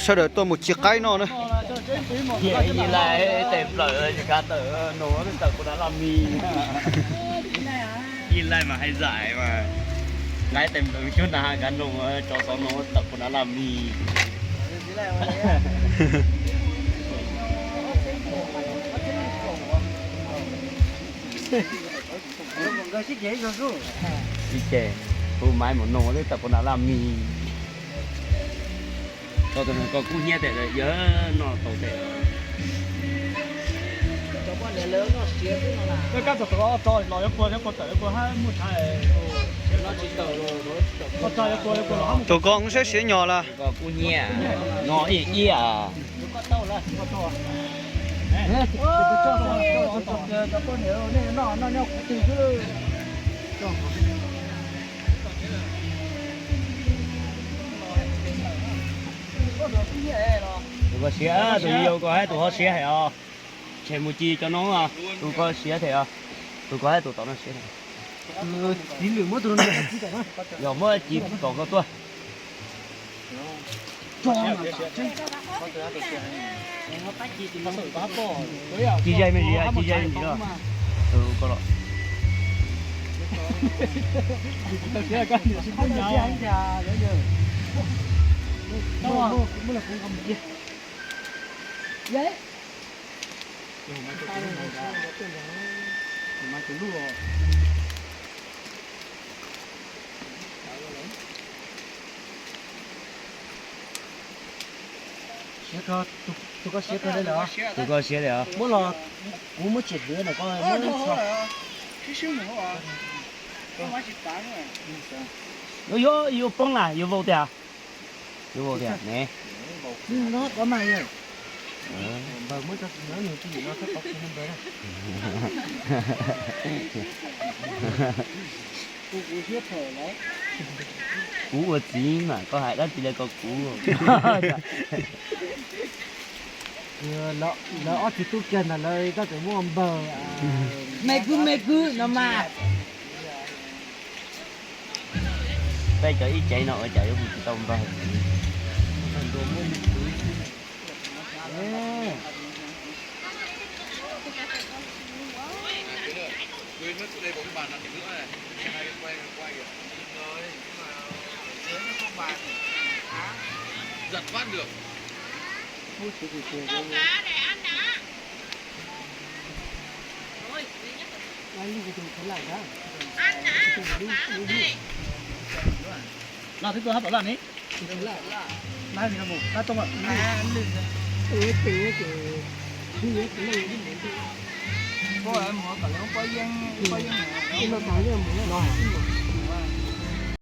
Sau đó tôi một chiếc cái nó nữa. Vậy như là tìm lợi cả tờ nó tờ của nó làm mì. Nhìn lại mà hay giải mà ngay tìm được chút nào cả nó cho nó tờ của nó làm mì. Đi chè, hôm mai một nồi đấy tập của nó làm mì. Tôi tụi nó có cũng nhẹ để nhớ nó tổ tệ. cái cá tàu to lòi một hai một hai một trái một nó Tụi con sẽ xỉa nhỏ là. Có cũng nhẹ, nó ý à. Tụi có xía, tụi yêu có hay tụi họ xía hay à? Chơi một chi cho nó à? Tụi có xía thì à? Tụi có hay tụi tao nó xía này. Giờ mới chỉ còn có tôi. Chỉ dây mình gì à? Chỉ dây mình gì đó? Ừ, có rồi. tụi có xếp cái đấy đó Tụi có xía thì à? muốn là cũng mới chết đứa này coi Yo yo bông là yo vô tiền. Yo vô tiền nè. nó có mày rồi bà mới cho nó nhiều cái gì nó thất tóc hơn đấy cú xếp thở đấy Cú của gì mà có hại đó chỉ là có cú. nó chỉ tu chân là lời ta phải mua bờ mê cứ nó mà Đây cho ít chạy nó ở chạy không chỉ tông thôi. Giật phát được. Tôm cá để ăn đã. Rồi, ăn đã. là thứ tôi hấp là ní này mình một cái tôm ạ có em mua cả nó có dân nó